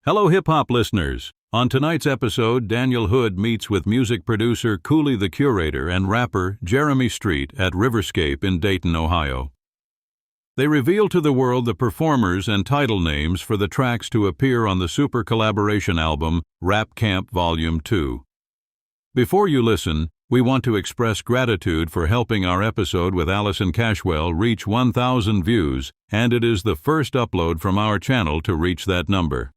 Hello, hip-hop listeners. On tonight's episode, Daniel Hood meets with music producer Cooley the Curator and rapper Jeremy Street at Riverscape in Dayton, Ohio. They reveal to the world the performers and title names for the tracks to appear on the super collaboration album Rap Campp Volume 2. Before you listen, we want to express gratitude for helping our episode with Allison Cashwell reach 1,000 views, and it is the first upload from our channel to reach that number.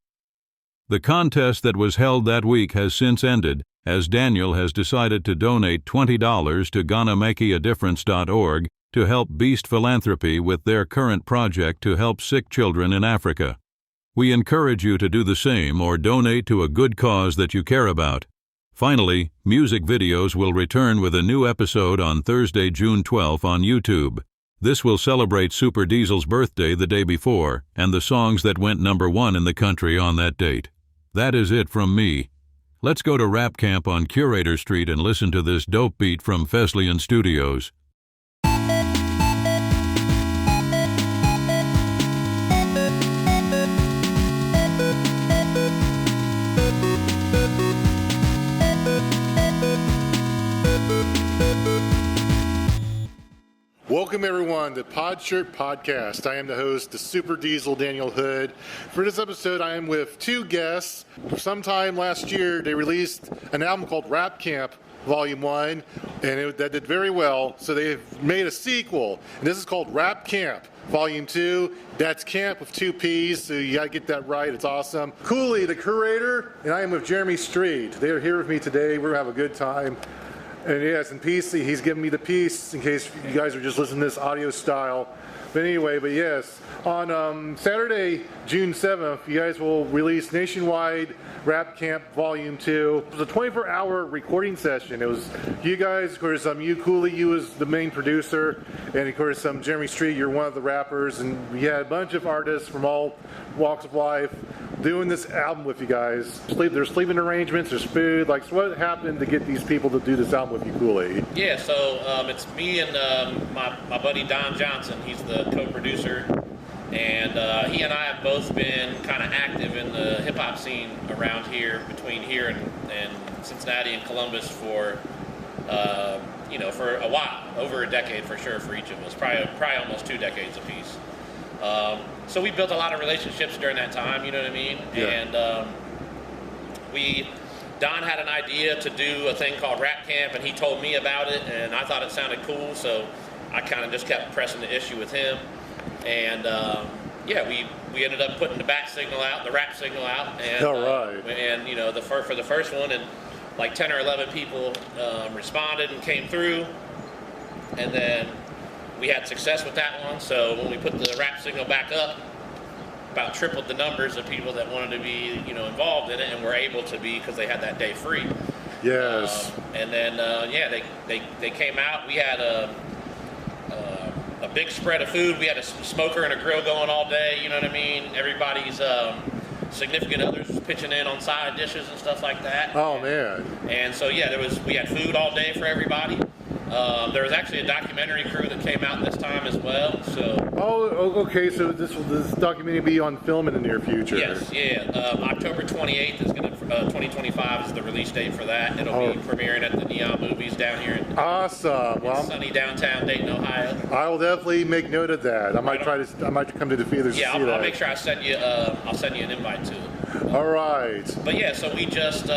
The contest that was held that week has since ended, as Daniel has decided to donate $20 to gonamakeadifference.org to help Beast Philanthropy with their current project to help sick children in Africa. We encourage you to do the same or donate to a good cause that you care about. Finally, music videos will return with a new episode on Thursday, June 12th on YouTube. This will celebrate Super Diesel's birthday the day before and the songs that went #1 in the country on that date. That is it from me. Let's go to Rap Campp on Curator Street and listen to this dope beat from Fesliyan Studios. Welcome everyone to Podshirt Podcast. I am the host, the Super Diesel Daniel Hood. For this episode, I am with two guests. Sometime last year, they released an album called Rap Campp Volume 1, and that did very well. So they've made a sequel, and this is called Rap Campp Volume 2. That's Camp with 2 P's, so you gotta get that right. It's awesome. Cooley, the Curator, and I am with Jeremy Street. They are here with me today. We're gonna have a good time. And yes, and piece, he's giving me the piece in case you guys are just listening to this audio style. But anyway, yes, on Saturday, June 7th, you guys will release nationwide Rap Campp Volume 2. It was a 24-hour recording session. It was you guys, of course, you, Cooley, you was the main producer, and of course, Jeremy Street, you're one of the rappers, and we had a bunch of artists from all walks of life doing this album with you guys. There's sleeping arrangements, there's food. So what happened to get these people to do this album with you, Cooley? Yeah, so it's me and my buddy Don Johnson. He's the co-producer, and he and I have both been kind of active in the hip-hop scene around here, between here and Cincinnati and Columbus for a while, over a decade for sure for each of us, probably almost 2 decades apiece. So we built a lot of relationships during that time, you know what I mean? Yeah. And Don had an idea to do a thing called Rap Campp, and he told me about it, and I thought it sounded cool, so I kind of just kept pressing the issue with him. And we ended up putting the bat signal out, the rap signal out, and all right. And for the first one, and like 10 or 11 people responded and came through, and then we had success with that one. So when we put the rap signal back up, about tripled the numbers of people that wanted to be, involved in it, and were able to be because they had that day free. Yes. And then they came out. We had a big spread of food. We had a smoker and a grill going all day. You know what I mean? Everybody's significant others was pitching in on side dishes and stuff like that. Oh man. And so we had food all day for everybody. There was actually a documentary crew that came out this time as well. So. Oh, okay. So this documentary will be on film in the near future. Yes, yeah. October 28th is 2025 is the release date for that. It'll be premiering at the Neon Movies down here in sunny downtown Dayton, Ohio. I will definitely make note of that. I might come to the theaters. Yeah, to see I'll that. make sure I send you. I'll send you an invite to it. All right. But yeah, so we just.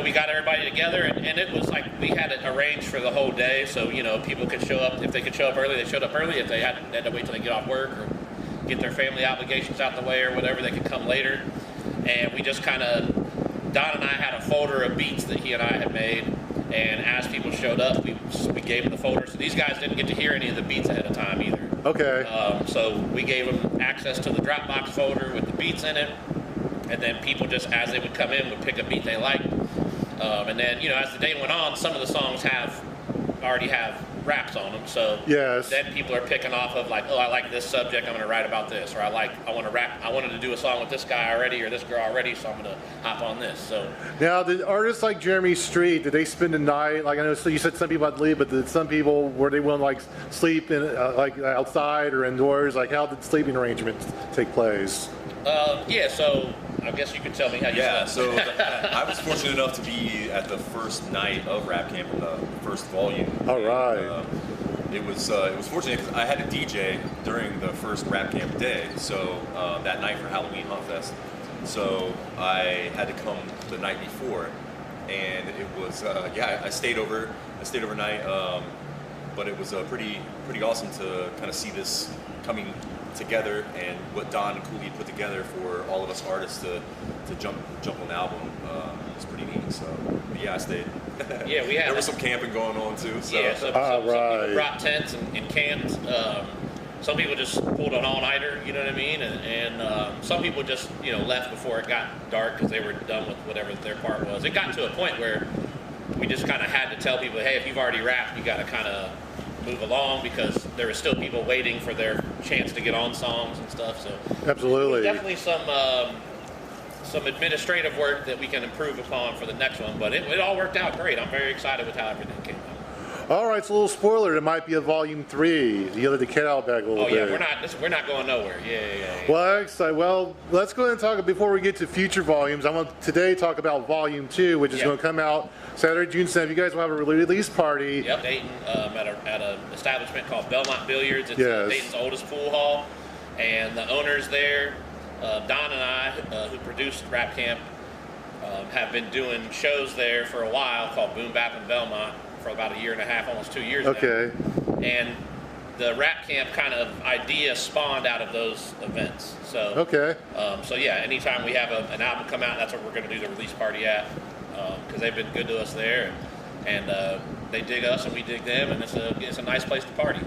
We got everybody together, and it was like we had it arranged for the whole day, so people could show up. If they could show up early, they showed up early. If they had to wait till they get off work or get their family obligations out the way or whatever, they could come later. And we just kind of, Don and I had a folder of beats that he and I had made, and as people showed up, we gave them the folder. So these guys didn't get to hear any of the beats ahead of time either. Okay. So we gave them access to the Dropbox folder with the beats in it, and then people just, as they would come in, would pick a beat they liked. And then, as the day went on, some of the songs already have raps on them. So yes. Then people are picking off of like, oh, I like this subject, I'm going to write about this. Or I want to rap, I wanted to do a song with this guy already or this girl already, so I'm going to hop on this. So now, did artists like Jeremy Street, did they spend the night? Like I know, so you said some people had to leave, but did some people, were they willing to sleep in outside or indoors? Like how did sleeping arrangements take place? Yeah, so I guess you could tell me how you so I was fortunate enough to be at the first night of Rap Camp, the first volume. All right. It was fortunate because I had a DJ during the first Rap Camp day, so that night for Halloween Hunt Fest. So I had to come the night before, and it was I stayed overnight, but it was pretty awesome to kind of see this coming together and what Don and Cooley put together for all of us artists to jump on the album. It's pretty neat. So I stayed. Yeah, we had. There was some camping going on too. So. Yeah, some people brought tents and camped. Some people just pulled an all-nighter, you know what I mean, and some people just left before it got dark because they were done with whatever their part was. It got to a point where we just kind of had to tell people, hey, if you've already rapped, you got to kind of move along because there were still people waiting for their chance to get on songs and stuff. So absolutely, definitely some administrative work that we can improve upon for the next one. But it all worked out great. I'm very excited with how everything came out. All right, so a little spoiler. There might be a volume 3. You let the cat out back a little bit. Oh yeah, we're not going nowhere. Yeah. Well, let's go ahead and talk before we get to future volumes. I want today talk about volume 2, which is going to come out Saturday, June 7th. You guys will have a release party. Yep, Dayton at an establishment called Belmont Billiards. It's Dayton's oldest pool hall, and the owners there, Don and I, who produced Rap Camp, have been doing shows there for a while called Boom Bap in Belmont for about a year and a half, almost 2 years now. And the Rap Camp kind of idea spawned out of those events. So anytime we have an album come out, that's what we're going to do the release party at, because they've been good to us there, and they dig us and we dig them, and it's a nice place to party.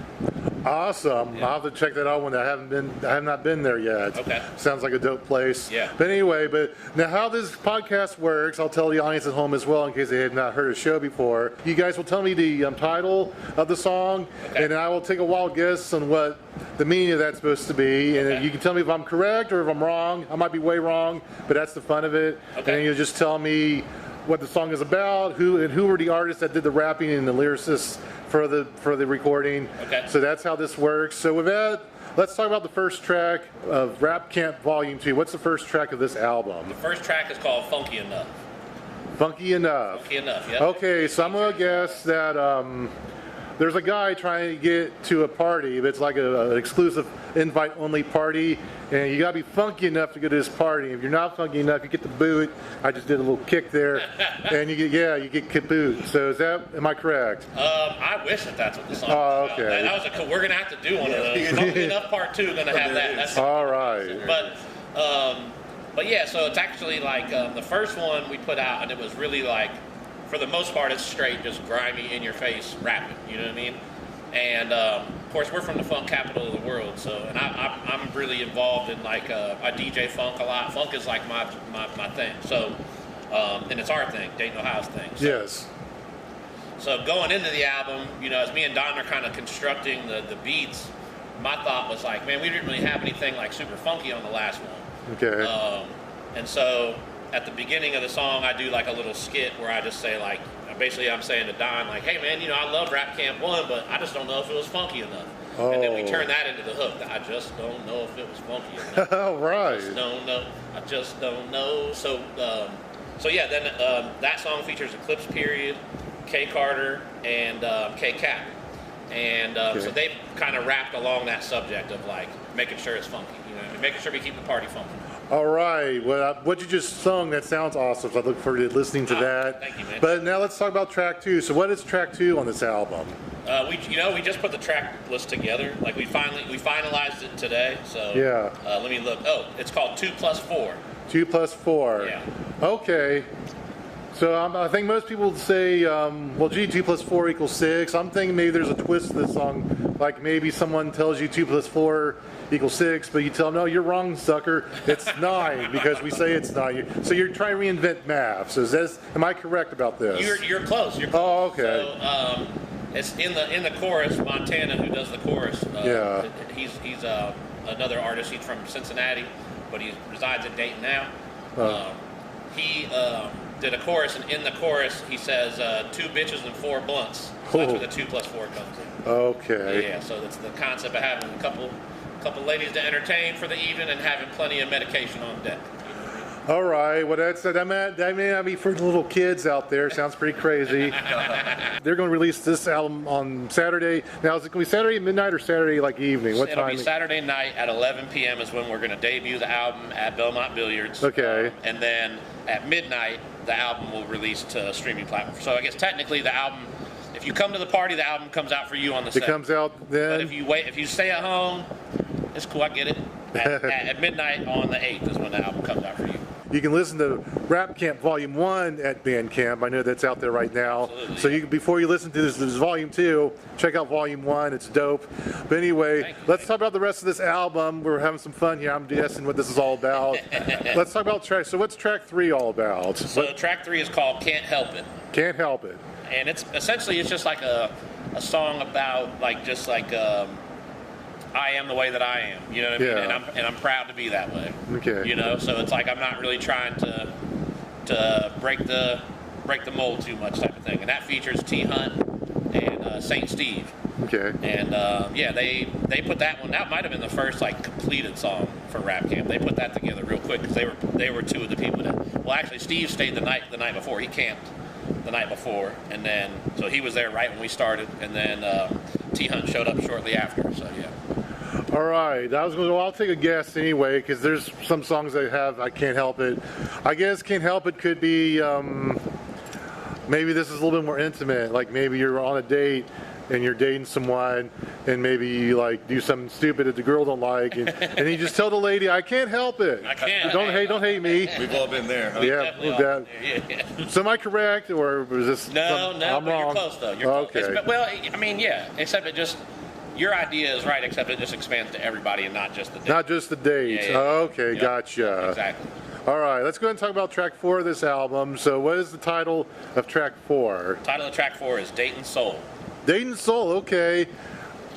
Awesome. Yeah. I'll have to check that out when I have not been there yet. Okay. Sounds like a dope place. Yeah. But anyway, now how this podcast works, I'll tell the audience at home as well in case they have not heard a show before. You guys will tell me the title of the song, and I will take a wild guess on what the meaning of that's supposed to be. And you can tell me if I'm correct or if I'm wrong. I might be way wrong, but that's the fun of it. Okay. And you'll just tell me what the song is about, who were the artists that did the rapping and the lyricists for the recording. Okay. So that's how this works. So with that, let's talk about the first track of Rap Camp Volume 2. What's the first track of this album? The first track is called Funky Enough. Funky Enough. Funky Enough, yeah. Okay, so I'm going to guess that there's a guy trying to get to a party. It's like an exclusive invite-only party, and you got to be funky enough to go to this party. If you're not funky enough, you get the boot. I just did a little kick there, and you get kaboot. So am I correct? I wish that's what the song was about. okay. That was we're going to have to do one of those. Funky Enough Part 2 going to have that. That's all right. But yeah, so it's actually like the first one we put out, and it was really like, for the most part, it's straight, just grimy, in-your-face rapping. You know what I mean? And of course, we're from the funk capital of the world, so I'm really involved in like I DJ funk a lot. Funk is like my thing. So and it's our thing, Dayton, Ohio's thing. So, yes. So going into the album, as me and Don are kind of constructing the beats, my thought was like, man, we didn't really have anything like super funky on the last one. Okay. And so at the beginning of the song, I do like a little skit where I just say like, basically I'm saying to Don like, hey man, I love Rap Camp 1, but I just don't know if it was funky enough. Oh. And then we turn that into the hook. I just don't know if it was funky enough. Right. I just don't know. I just don't know. So then that song features Eclipse Period, K Carter, and K Campp. And so they've kind of rapped along that subject of like making sure it's funky, making sure we keep the party funky. All right. Well, what you just sung, that sounds awesome. So I look forward to listening to that. Thank you, man. But now let's talk about track 2. So what is track 2 on this album? We just put the track list together. Like we finalized it today. So let me look. Oh, it's called 2+4. 2+4. Yeah. Okay. So I think most people would say, 2+4 equals 6. I'm thinking maybe there's a twist to this song. Like maybe someone tells you 2+4 equals 6, but you tell them, no, you're wrong, sucker. It's 9 because we say it's 9. So you're trying to reinvent math. So am I correct about this? You're close. You're close. Oh, okay. So it's in the chorus. Montana, who does the chorus. He's another artist. He's from Cincinnati, but he resides in Dayton now. He did a chorus, and in the chorus he says 2 bitches and 4 blunts. So that's where the 2+4 comes in. Okay. Yeah. So that's the concept of having a couple couple ladies to entertain for the evening, and having plenty of medication on deck. All right. Well, that may not be for the little kids out there. Sounds pretty crazy. They're going to release this album on Saturday. Now, is it going to be Saturday midnight or Saturday like evening? What It'll time? be Saturday night at 11 p.m. is when we're going to debut the album at Belmont Billiards. Okay. And then at midnight, the album will release to a streaming platform. So I guess technically the album, if you come to the party, the album comes out for you on the 7th. It comes out then? But if you stay at home, it's cool, I get it. At midnight on the 8th is when the album comes out for you. You can listen to Rap Camp Volume 1 at Bandcamp. I know that's out there right now. Absolutely. So before you listen to this Volume 2, check out Volume 1. It's dope. But anyway, let's talk about the rest of this album. We're having some fun here. I'm guessing what this is all about. Let's talk about track. So what's track 3 all about? So track 3 is called Can't Help It. Can't Help It. And it's just like a song about I am the way that I am, you know what I mean? Yeah. And I'm proud to be that way. Okay. You know, so it's like I'm not really trying to break the mold too much type of thing. And that features T Hunt and St. Steve. Okay. And they put that one. That might have been the first like completed song for Rap Camp. They put that together real quick because they were two of the people that. Well, actually, Steve stayed the night before. He camped the night before, and then so he was there right when we started, and then T Hunt showed up shortly after. So yeah. All right, I'll take a guess anyway, because there's some songs I Can't Help It. I guess Can't Help It could be, maybe this is a little bit more intimate, like maybe you're on a date and you're dating someone and maybe you like do something stupid that the girl don't like and you just tell the lady, I can't help it. I can't. Don't hate me. We've all been there. Huh? Yeah. So am I correct, or was this? No, I'm but wrong. you're close though. You're Okay. close. Well, I mean, yeah, except it just. Your idea is right, except it just expands to everybody and not just the date. Not just the dates. Yeah. Okay, Yep. Gotcha. Exactly. All right, let's go ahead and talk about track 4 of this album. So what is the title of track 4? Title of track 4 is Dayton Soul. Dayton Soul, okay.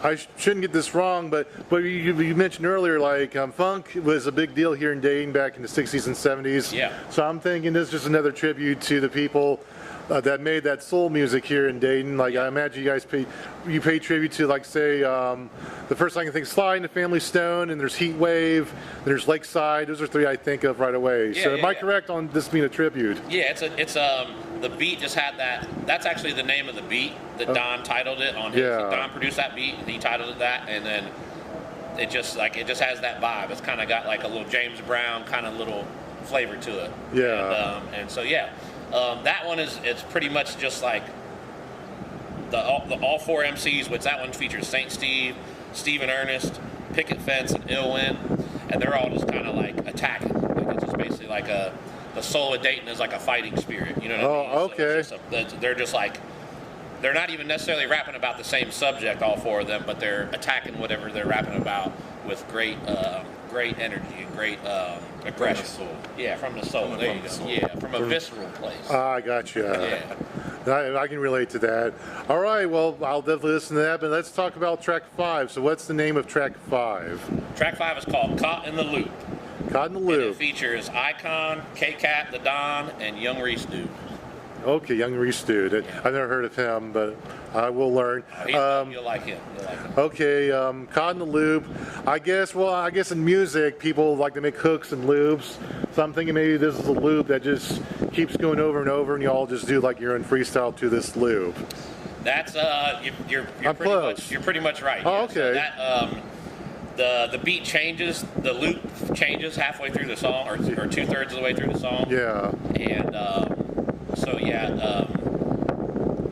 I shouldn't get this wrong, but you mentioned earlier, like funk was a big deal here in Dayton back in the 60s and 70s. Yeah. So I'm thinking this is just another tribute to the people that made that soul music here in Dayton. Like I imagine you guys pay tribute to, like, say, the first thing I can think, Sly and the Family Stone, and there's Heat Wave, and there's Lakeside. Those are 3 I think of right away. So am I correct on this being a tribute? Yeah, it's the beat just had that. That's actually the name of the beat that Don titled it on his. Yeah. Don produced that beat and he titled it that, and then it just has that vibe. It's kind of got like a little James Brown kind of little flavor to it. Yeah. And so yeah. That one it's pretty much just like the all 4 MCs, which that one features St. Steve, Stephen Ernest, Picket Fence, and Illwin, and they're all just kind of like attacking. Like it's just basically like the soul of Dayton is like a fighting spirit, you know what I mean? Okay. So they're just like, they're not even necessarily rapping about the same subject, all 4 of them, but they're attacking whatever they're rapping about with great energy and great aggression. From the soul. Yeah, from the soul. There you go. Yeah, from a visceral place. I gotcha. Yeah. I can relate to that. All right, well, I'll definitely listen to that, but let's talk about track 5. So what's the name of track 5? Track 5 is called Caught in the Loop. Caught in the And it Loop. features Icon, K-Cat, The Don, and Young Reese Dude. Okay, Young Reese Dude. I've never heard of him, but I will learn. You'll like him. Okay, Caught in the Loop. I guess in music, people like to make hooks and loops. So I'm thinking maybe this is a loop that just keeps going over and over, and you all just do like your own freestyle to this loop. That's you're pretty much right. Oh, yeah. okay. So that the beat changes, the loop changes halfway through the song, or 2/3 of the way through the song. Yeah. And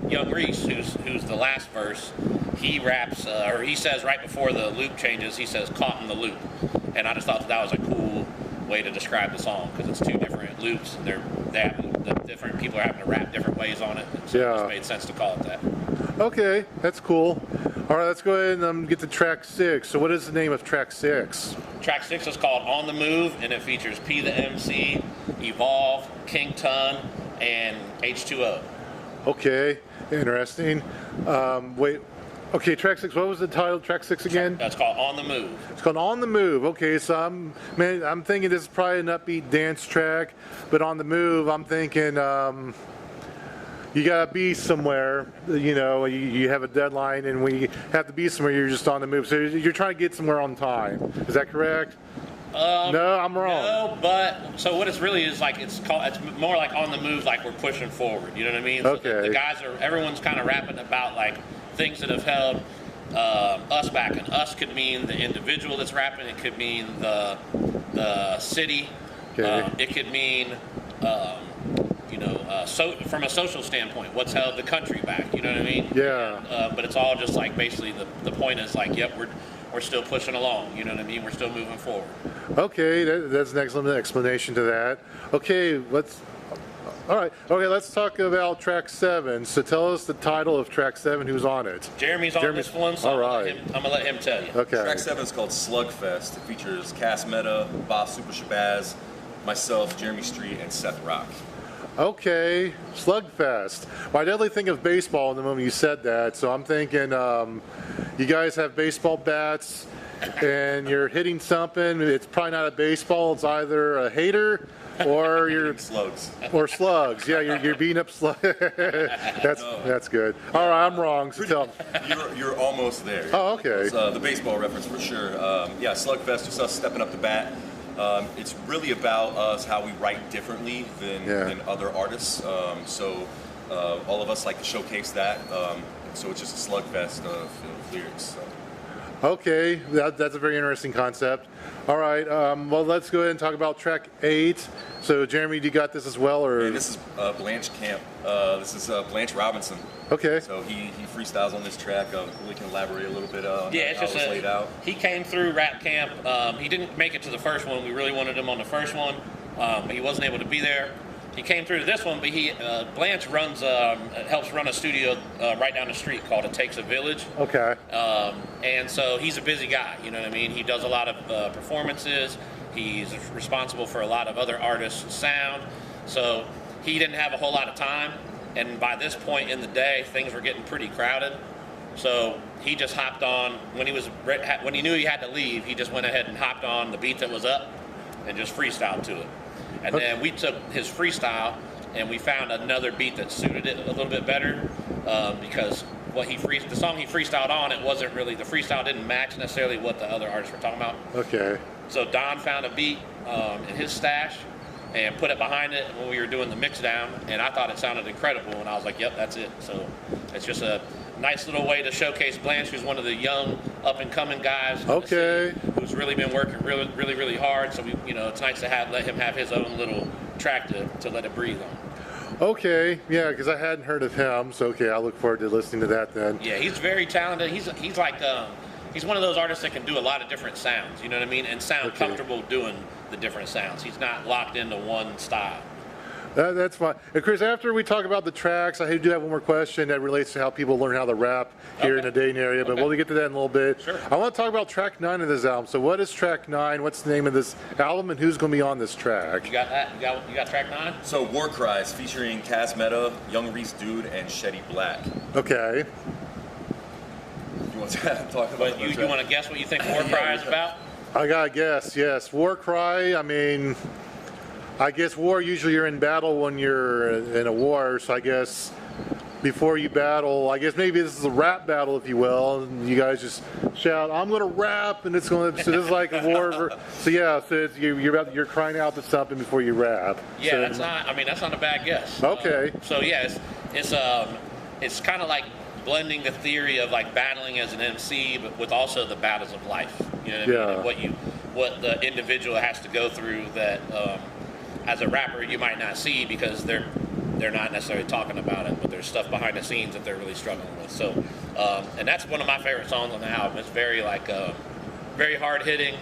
Young Reese, who's the last verse, he raps, or he says right before the loop changes, he says "caught in the loop," and I just thought that was a cool way to describe the song because it's 2 different loops, and the different people are having to rap different ways on it. So it just made sense to call it that. Okay, that's cool. All right, let's go ahead and get to track 6. So what is the name of track 6? Track 6 is called On the Move, and it features P the MC, Evolve, King Tun, and H2O. Okay, interesting. Wait. Okay, track 6. What was the title of track 6 again? That's called On the Move. It's called On the Move. Okay, so I'm thinking this is probably an upbeat dance track, but On the Move, I'm thinking, you gotta be somewhere. You have a deadline, and we have to be somewhere. You're just on the move, so you're trying to get somewhere on time. Is that correct? No, I'm wrong. No, but so what it's really is like it's more like on the move, like we're pushing forward. You know what I mean? Okay. So the guys everyone's kind of rapping about like things that have held us back, and us could mean the individual that's rapping. It could mean the city. Okay. It could mean so from a social standpoint, what's held the country back. You know what I mean? Yeah. But it's all just like basically the point is like, yep, we're still pushing along. You know what I mean? We're still moving forward. Okay, that's an excellent explanation to that. Okay, let's talk about track 7. So tell us the title of track 7. Who's on it? Jeremy's on this one, so all right. I'm gonna let him tell you. Okay. Track 7 is called Slugfest. It features Cass Meta, Bob Super Shabazz, myself, Jeremy Street, and Seth Rock. Okay, Slugfest. Well, I definitely think of baseball in the moment you said that, so I'm thinking you guys have baseball bats and you're hitting something. It's probably not a baseball. It's either a hater or you're slugs. Or slugs. Yeah, you're beating up slugs. That's good. All right, I'm wrong. So tell me. You're almost there. Oh, okay. It's, the baseball reference for sure. Yeah, Slugfest, just us stepping up the bat. It's really about us, how we write differently than other artists. So all of us like to showcase that. So it's just a slugfest of lyrics. So. Okay, that's a very interesting concept. All right, well, let's go ahead and talk about track 8. So, Jeremy, you got this as well, or? And this is Blanche Campp. This is Blanche Robinson. Okay. So he freestyles on this track. We can elaborate a little bit on it's how just it was laid out. He came through Rap Camp. He didn't make it to the first one. We really wanted him on the first one. He wasn't able to be there. He came through to this one, but Blanche helps run a studio right down the street called It Takes a Village. Okay. And so he's a busy guy, you know what I mean? He does a lot of performances. He's responsible for a lot of other artists' sound. So he didn't have a whole lot of time. And by this point in the day, things were getting pretty crowded. So he just hopped on, when he knew he had to leave, he just went ahead and hopped on the beat that was up and just freestyled to it. And then we took his freestyle and we found another beat that suited it a little bit better because the song he freestyled on, it wasn't really, the freestyle didn't match necessarily what the other artists were talking about. Okay. So Don found a beat in his stash and put it behind it when we were doing the mix down, and I thought it sounded incredible, and I was like, yep, that's it. So it's just a nice little way to showcase Blanche, who's one of the young up-and-coming guys who's really been working really, really, really hard. So it's nice to let him have his own little track to let it breathe on. Okay, yeah, because I hadn't heard of him, so okay, I look forward to listening to that then. Yeah, he's very talented. He's like he's one of those artists that can do a lot of different sounds, you know what I mean, and sound comfortable doing the different sounds. He's not locked into one style. That's fine. And Chris, after we talk about the tracks, I do have one more question that relates to how people learn how to rap here in the Dayton area, but we'll get to that in a little bit. Sure. I want to talk about track 9 of this album. So what is track 9? What's the name of this album, and who's going to be on this track? You got that? You got track 9? So War Cries, featuring Cass Meta, Young Reese Dude, and Shetty Black. Okay. You want to talk about But you want to guess what you think War Cry is about? I got to guess, yes. War Cry, I mean, I guess war, usually you're in battle when you're in a war, so I guess before you battle, I guess maybe this is a rap battle, if you will, and you guys just shout, I'm going to rap, and it's going to, so this is like a war, so yeah, so it's, you're crying out to something before you rap. Yeah, so, that's not a bad guess. Okay. So yeah, it's kind of like blending the theory of like battling as an MC, but with also the battles of life. You know what I mean? And what the individual has to go through that as a rapper you might not see because they're not necessarily talking about it, but there's stuff behind the scenes that they're really struggling with. So, and that's one of my favorite songs on the album. It's very very hard hitting,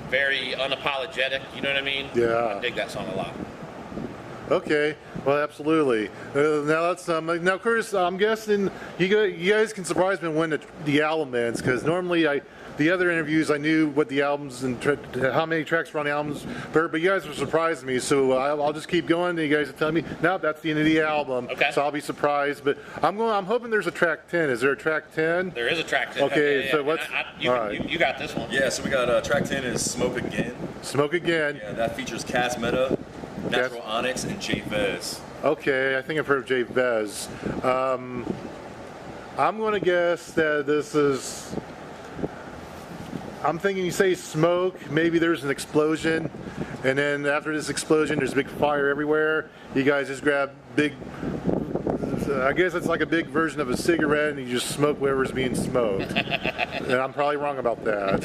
very unapologetic. You know what I mean? Yeah. I dig that song a lot. Okay, well, absolutely. Now, Chris, I'm guessing you guys can surprise me when the album ends, because normally the other interviews I knew what the albums and how many tracks were on the albums, but you guys were surprising me, so I'll just keep going. And you guys are telling me, no, that's the end of the album. Okay. So I'll be surprised, but I'm hoping there's a track 10. Is there a track 10? There is a track 10. Okay, yeah. so what's You got this one. Yeah, so we got track 10 is Smoke Again. Smoke Again. Yeah, that features Cass Meta, Natural Onyx, and Jay Vez. Okay, I think I've heard of Jay Vez. I'm going to guess that this is... I'm thinking you say smoke, maybe there's an explosion, and then after this explosion there's a big fire everywhere. You guys just grab big... I guess it's like a big version of a cigarette, and you just smoke whatever's being smoked. And I'm probably wrong about that.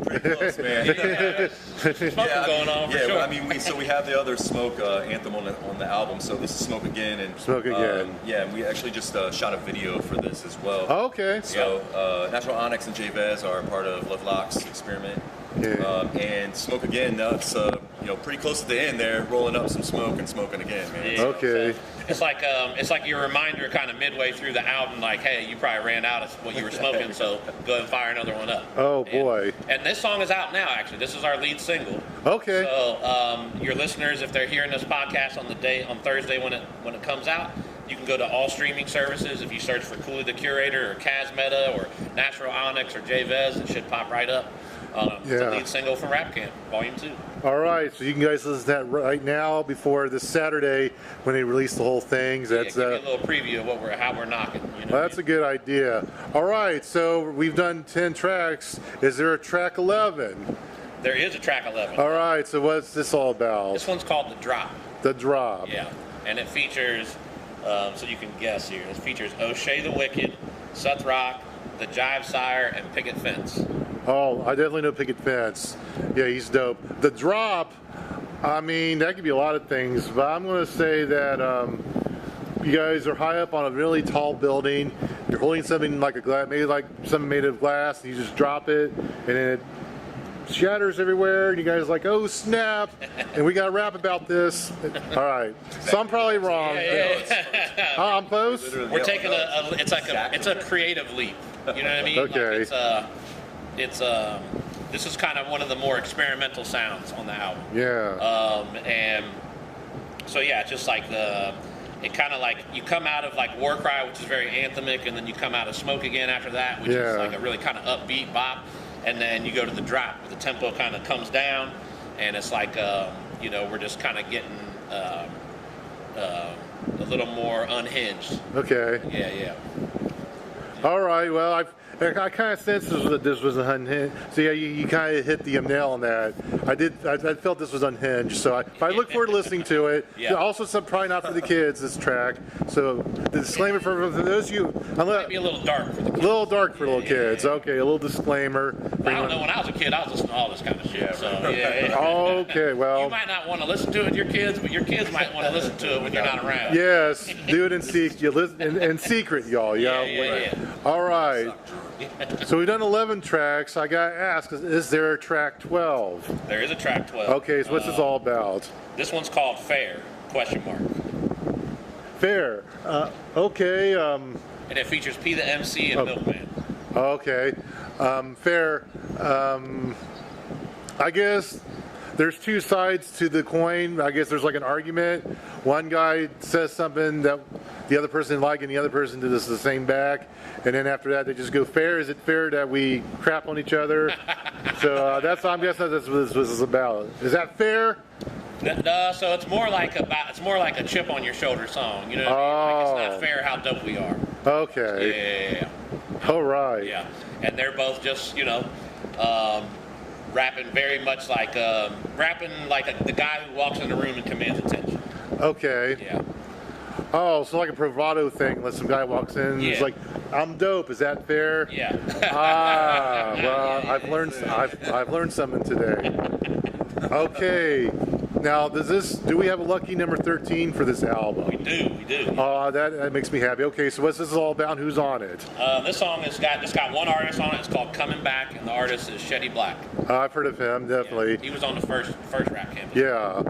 Pretty close, man. Smoking going on for sure. I mean, we have the other Smoke anthem on the album. So this is Smoke Again, and Smoke Again. Yeah, and we actually just shot a video for this as well. Oh, okay. So Natural Onyx and Jay Vez are part of Love Lock's experiment. Yeah. And Smoke Again, now it's pretty close to the end there, rolling up some smoke and smoking again, man. Yeah. Okay. So it's like your reminder kind of midway through the album, like, hey, you probably ran out of what you were smoking, so go ahead and fire another one up. Oh boy. And this song is out now, actually. This is our lead single. Okay. So your listeners, if they're hearing this podcast on Thursday when it comes out, you can go to all streaming services. If you search for Cooley the Curator or Kaz Meta or Natural Onyx or Jay Vez, it should pop right up. It's the lead single from Rap Camp, Volume 2. All right, so you can guys listen to that right now before this Saturday when they release the whole thing. That's give you a little preview of how we're knocking. That's a good idea. All right, so we've done 10 tracks. Is there a track 11? There is a track 11. All right, so what's this all about? This one's called The Drop. The Drop. Yeah, and it features, so you can guess here, it features O'Shea the Wicked, Seth Rock, The Jive Sire, and Picket Fence. Oh, I definitely know Picket Fence. Yeah, he's dope. The Drop, I mean, that could be a lot of things, but I'm going to say that you guys are high up on a really tall building. You're holding something like maybe like something made of glass, and you just drop it, and then it shatters everywhere, and you guys are like, oh snap, and we got to rap about this. All right, so I'm probably wrong. Yeah. I'm close. We're taking it's a creative leap. You know what I mean? Okay. This is kind of one of the more experimental sounds on the album. Yeah. And so yeah, it's just like it kind of like you come out of like War Cry, which is very anthemic, and then you come out of Smoke Again after that, which is like a really kind of upbeat bop, and then you go to The Drop, where the tempo kind of comes down, and it's like we're just kind of getting a little more unhinged. Okay. Yeah. All right. Well, I kind of sensed this was unhinged. So yeah, you kind of hit the nail on that. I felt this was unhinged. So I look forward to listening to it. Yeah. Also, probably not for the kids. This track. So the disclaimer for those of you. It might be a little dark for the kids. A little dark for little kids. Okay, a little disclaimer. I don't know. When I was a kid, I was listening to all this kind of shit. So yeah. Okay. Well. You might not want to listen to it with your kids, but your kids might want to listen to it when you're not around. Yes. Do it in secret. You listen in secret, y'all. Yeah. All right. So we've done 11 tracks. I got to ask, is there a track 12? There is a track 12. Okay, so what's this all about? This one's called Fair, ? Fair. Okay. And it features P the MC and Milkman. Okay. Fair. I guess there's two sides to the coin. I guess there's like an argument. One guy says something that the other person didn't like, and the other person did this the same back. And then after that, they just go fair. Is it fair that we crap on each other? So I'm guessing that's what this is about. Is that fair? No, so it's more like a chip on your shoulder song. You know what I mean? Like, it's not fair how dope we are. Okay. Yeah. All right. Yeah, and they're both just rapping very much like the guy who walks in the room and commands attention. Okay. Yeah. Oh, so like a bravado thing. Unless some guy walks in and is like, "I'm dope." Is that fair? Yeah. Well, I've learned something today. Okay. Now, do we have a lucky number 13 for this album? We do. Oh, that makes me happy. Okay, so what's this all about? Who's on it? This song has got one artist on it. It's called Coming Back, and the artist is Shetty Black. I've heard of him, definitely. Yeah, he was on the first Rap Camp. Yeah.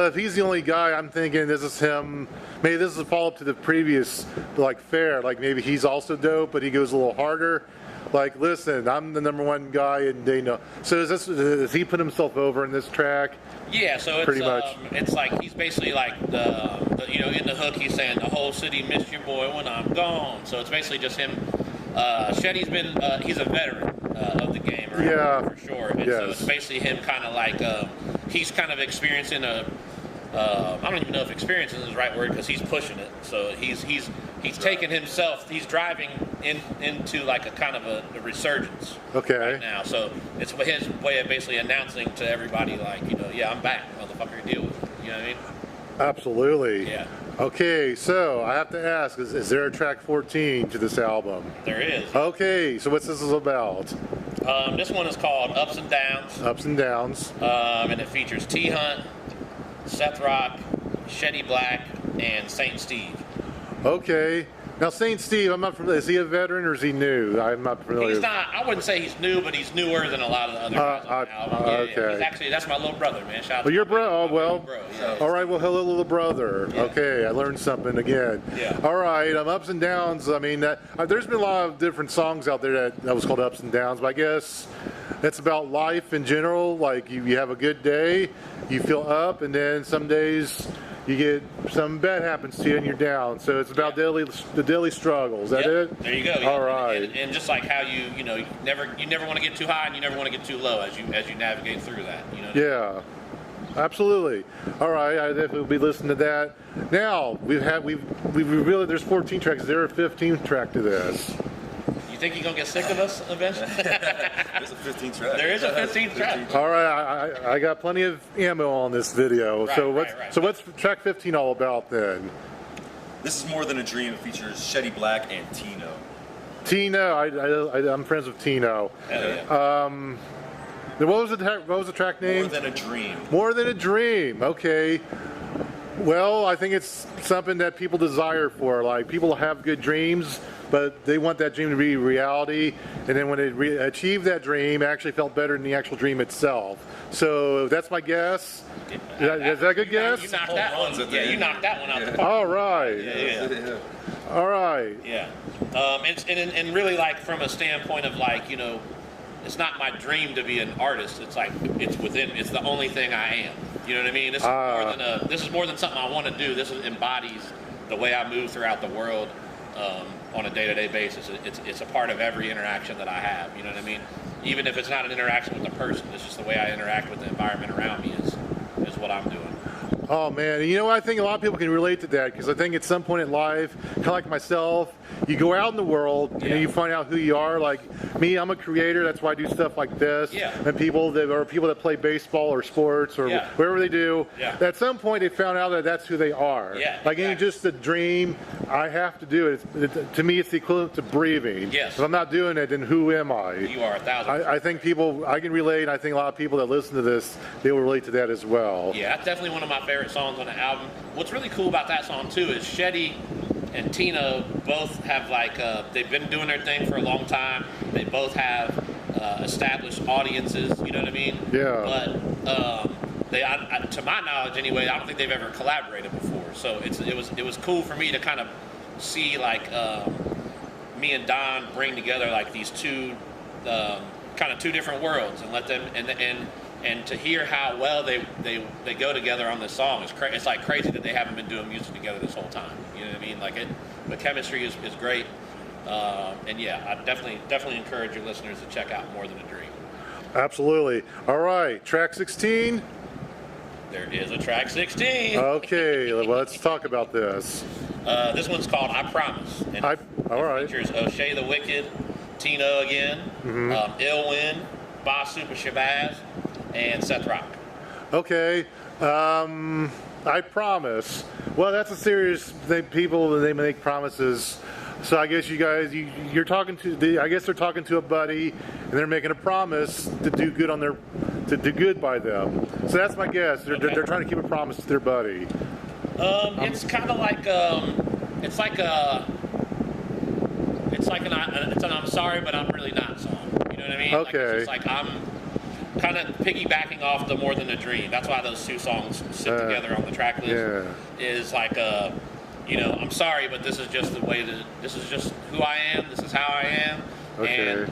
If he's the only guy, I'm thinking this is him. Maybe this is a follow-up to the previous, like, Fair. Like, maybe he's also dope, but he goes a little harder. Like, listen, I'm the number one guy, and they know. So does he put himself over in this track? Yeah, so it's pretty much. It's like he's basically like in the hook he's saying the whole city missed your boy when I'm gone. So it's basically just him. Shetty's been he's a veteran of the game, right? Yeah, for sure. And so it's basically him kind of like he's kind of experiencing I don't even know if experiencing is the right word because he's pushing it. So he's taking himself. He's driving into like a kind of a resurgence right now. So it's his way of basically announcing to everybody, like, yeah, I'm back, motherfucker. Deal with it. You know what I mean? Absolutely. Yeah. Okay, so I have to ask: is there a track 14 to this album? There is. Okay, so what's this is about? This one is called Ups and Downs. Ups and Downs. And it features T Hunt, Seth Rock, Shetty Black, and Saint Steve. Okay. Now, Saint Steve, I'm not familiar. Is he a veteran or is he new? I'm not familiar. He's not. I wouldn't say he's new, but he's newer than a lot of the other guys on the album. Yeah. He's actually, that's my little brother, man. Shout out to your brother. Oh, well. Bro. Yeah. All right. Well, hello, little brother. Yeah. Okay, I learned something again. Yeah. All right. Ups and Downs. I mean, there's been a lot of different songs out there that was called Ups and Downs, but I guess it's about life in general. Like you have a good day, you feel up, and then some days you get something bad happens to you and you're down. So it's about the daily struggles. Is that it? There you go. All right. And just like how you never want to get too high and you never want to get too low as you navigate through that. Yeah. Absolutely. All right, I definitely will be listening to that. Now we really there's 14 tracks. Is there a 15th track to this? You think you're gonna get sick of us eventually? There's a 15th track. There is a 15th track. All right, I got plenty of ammo on this video. Right, so what's track 15 all about then? This is More Than a Dream. It features Shetty Black and Tino. Tino, I'm friends with Tino. Hell yeah. What was the track name? More Than a Dream. More Than a Dream. Okay. Well, I think it's something that people desire for. Like, people have good dreams, but they want that dream to be reality. And then when they achieve that dream, it actually felt better than the actual dream itself. So that's my guess. Is that a good guess? You knocked that one. Yeah, you knocked that one out the park. All right. Yeah. All right. Yeah. And really, like, from a standpoint of, like, it's not my dream to be an artist. It's like it's the only thing I am. You know what I mean? This is more than something I want to do. This embodies the way I move throughout the world on a day-to-day basis. It's a part of every interaction that I have. You know what I mean? Even if it's not an interaction with a person, it's just the way I interact with the environment around me is what I'm doing. Oh man, I think a lot of people can relate to that because I think at some point in life, kind of like myself, you go out in the world and then you find out who you are. Like me, I'm a creator. That's why I do stuff like this. Yeah. And people that play baseball or sports or whatever they do. Yeah. At some point, they found out that that's who they are. Yeah. Like ain't just a dream. I have to do it. To me, it's the equivalent to breathing. Yes. If I'm not doing it, then who am I? You are 1,000%. I think I can relate. I think a lot of people that listen to this, they will relate to that as well. Yeah, that's definitely one of my favorite songs on the album. What's really cool about that song too is Shetty and Tino both have they've been doing their thing for a long time. They both have established audiences. You know what I mean? Yeah. But to my knowledge anyway, I don't think they've ever collaborated before. So it was cool for me to kind of see me and Don bring together like these two kind of two different worlds and let them and to hear how well they go together on this song it's like crazy that they haven't been doing music together this whole time. You know what I mean? Like the chemistry is great. And yeah, I definitely encourage your listeners to check out More Than a Dream. Absolutely. All right, track 16. There is a track 16. Okay, well, let's talk about this. This one's called I Promise. And all right. It features O'Shea the Wicked, Tino again, Illwin, Boss Super Shabazz, and Seth Rock. Okay. I Promise. Well, that's a serious thing. People, they make promises. So I guess you guys, you're talking to. I guess they're talking to a buddy, and they're making a promise to do good to do good by them. So that's my guess. They're trying to keep a promise to their buddy. It's kind of like it's an I'm sorry but I'm really not song. You know what I mean? Okay. It's like I'm kind of piggybacking off the More Than a Dream. That's why those two songs sit together on the track list. Yeah. Is like I'm sorry, but this is just this is just who I am. This is how I am. Okay.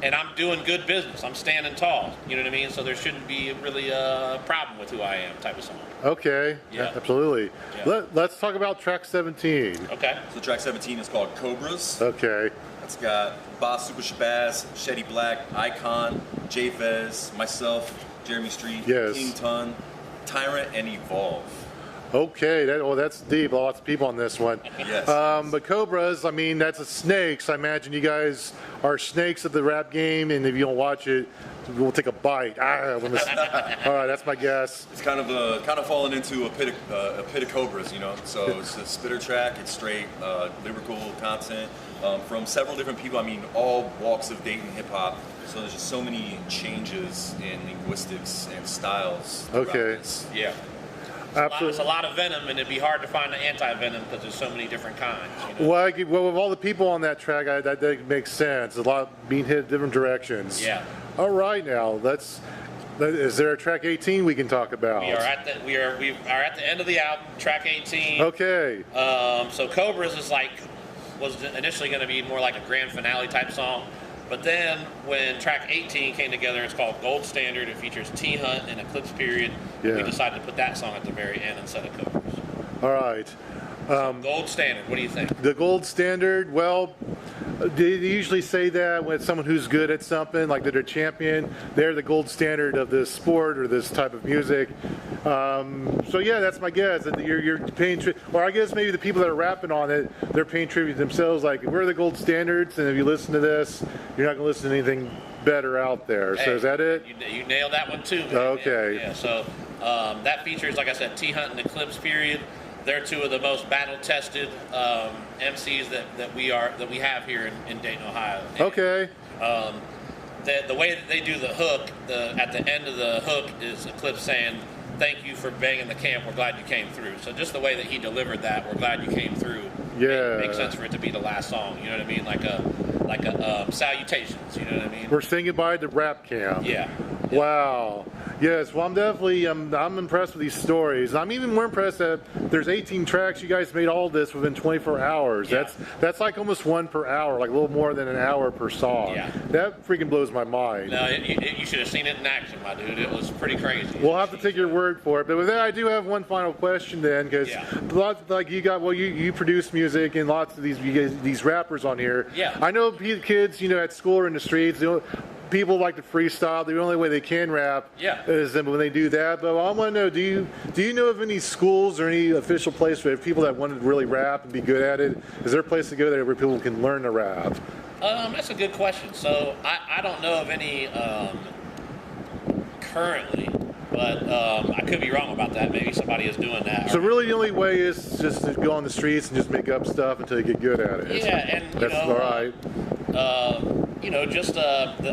And I'm doing good business. I'm standing tall. You know what I mean? So there shouldn't be really a problem with who I am type of song. Okay. Yeah. Absolutely. Yeah. Let's talk about track 17. Okay. So track 17 is called Cobras. Okay. It's got Boss Super Shabazz, Shetty Black, Icon, Jay Vez, myself, Jeremy Street, Yes. King Tun, Tyrant and Evolve. Okay, that's deep. Lots of people on this one. Yes. But cobras, I mean, that's a snakes. I imagine you guys are snakes of the rap game, and if you don't watch it, we'll take a bite. All right, that's my guess. It's kind of fallen into a pit of cobras, you know. So it's a spitter track. It's straight lyrical content from several different people. I mean, all walks of Dayton hip hop. So there's just so many changes in linguistics and styles. Okay. This. Yeah. Absolutely. It's a lot of venom, and it'd be hard to find the anti-venom because there's so many different kinds. You know? Well, with all the people on that track, that makes sense. A lot being hit different directions. Yeah. All right, now is there a track 18 we can talk about? We are at the end of the album, track 18. Okay. So Cobras was initially going to be more like a grand finale type song. But then when track 18 came together, it's called Gold Standard. It features T-Hunt and Eclipse Period. Yeah. We decided to put that song at the very end instead of Cobras. All right. Gold Standard, what do you think? The gold standard, well, they usually say that when it's someone who's good at something, like they're a champion, they're the gold standard of this sport or this type of music. So yeah, that's my guess. That you're paying or I guess maybe the people that are rapping on it, they're paying tribute themselves. Like, we're the gold standards, and if you listen to this, you're not going to listen to anything better out there. Hey, so is that it? You nailed that one too, man. Okay. Yeah. So that features, like I said, T-Hunt and Eclipse Period. They're two of the most battle-tested MCs that we have here in Dayton, Ohio. And, Okay. the way that they do the hook, at the end of the hook is Eclipse saying, "Thank you for banging the camp. We're glad you came through." So just the way that he delivered that, "We're glad you came through," Yeah. makes sense for it to be the last song. You know what I mean? Like a salutations. You know what I mean? We're saying goodbye to Rap Camp. Yeah. Wow. Yes, well, I'm definitely I'm impressed with these stories. I'm even more impressed that there's 18 tracks. You guys made all this within 24 hours. Yeah. That's like almost one per hour, like a little more than an hour per song. Yeah. That freaking blows my mind. No, you should have seen it in action, my dude. It was pretty crazy. We'll have to take your word for it. But with that, I do have one final question then, because like you produce music and lots of these rappers on here. Yeah. I know kids, at school or in the streets, people like to freestyle. The only way they can rap is when they do that. But I want to know, do you know of any schools or any official place where people that want to really rap and be good at it? Is there a place to go there where people can learn to rap? That's a good question. So I don't know of any currently, but I could be wrong about that. Maybe somebody is doing that. So really the only way is just to go on the streets and just make up stuff until you get good at it. Yeah, and that's all right.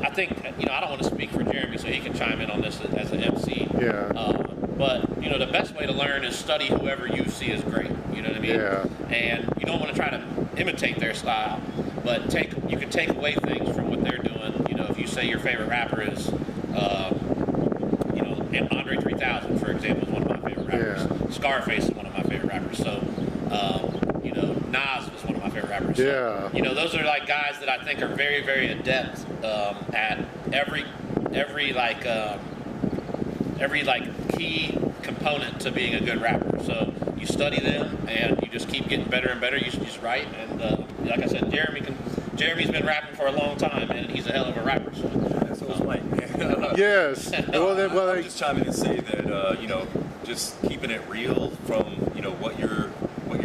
I think, I don't want to speak for Jeremy, so he can chime in on this as an MC. Yeah. But, the best way to learn is study whoever you see as great. You know what I mean? Yeah. And you don't want to try to imitate their style, but you can take away things from what they're doing. If you say your favorite rapper is, Andre 3000, for example, is one of my favorite rappers. Yeah. Scarface is one of my favorite rappers. So, Nas is one of my favorite rappers. Yeah. So, those are like guys that I think are very, very adept at every key component to being a good rapper. So you study them and you just keep getting better and better. You just write, and like I said, Jeremy's been rapping for a long time, and he's a hell of a rapper. So is Mike. Yes. I'll just chime in and say that just keeping it real from what you're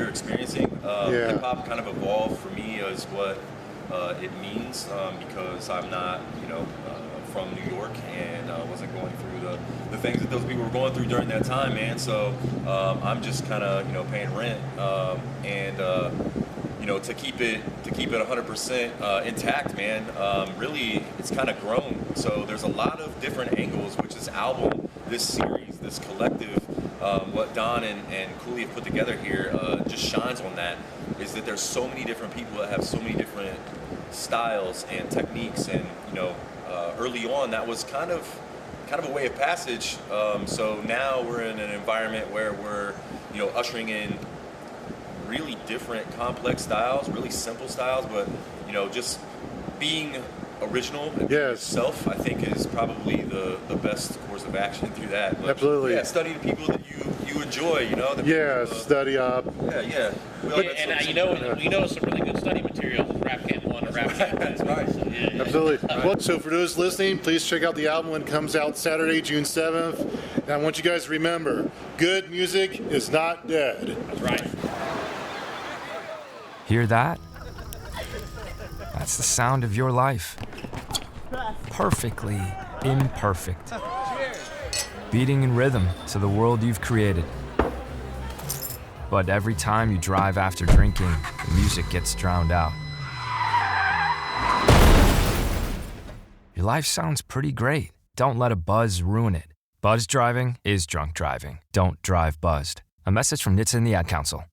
experieing. Hip hop kind of evolved for me as what it means because I'm not from New York and wasn't going through the things that those people were going through during that time, man. So I'm just kind of paying rent and to keep it 100% intact, man. Really, it's kind of grown. So there's a lot of different angles, which this album, this series, this collective, what Don and Cooley have put together here just shines on that. Is that there's so many different people that have so many different styles and techniques, and early on that was kind of a way of passage. So now we're in an environment where we're ushering in really different complex styles, really simple styles, but just being original and being yourself, I think, is probably the best course of action through that. But, absolutely. Yeah, study the people that you enjoy, study up. Yeah. And some really good study materials is Rap Camp on the rap camp. That's right. So, yeah. Absolutely. Well, so for those listening, please check out the album when it comes out Saturday, June 7th. And I want you guys to remember, good music is not dead. That's right. Hear that? That's the sound of your life. Perfectly imperfect. Beating in rhythm to the world you've created. But every time you drive after drinking, the music gets drowned out. Your life sounds pretty great. Don't let a buzz ruin it. Buzz driving is drunk driving. Don't drive buzzed. A message from NHTSA and the Ad Council.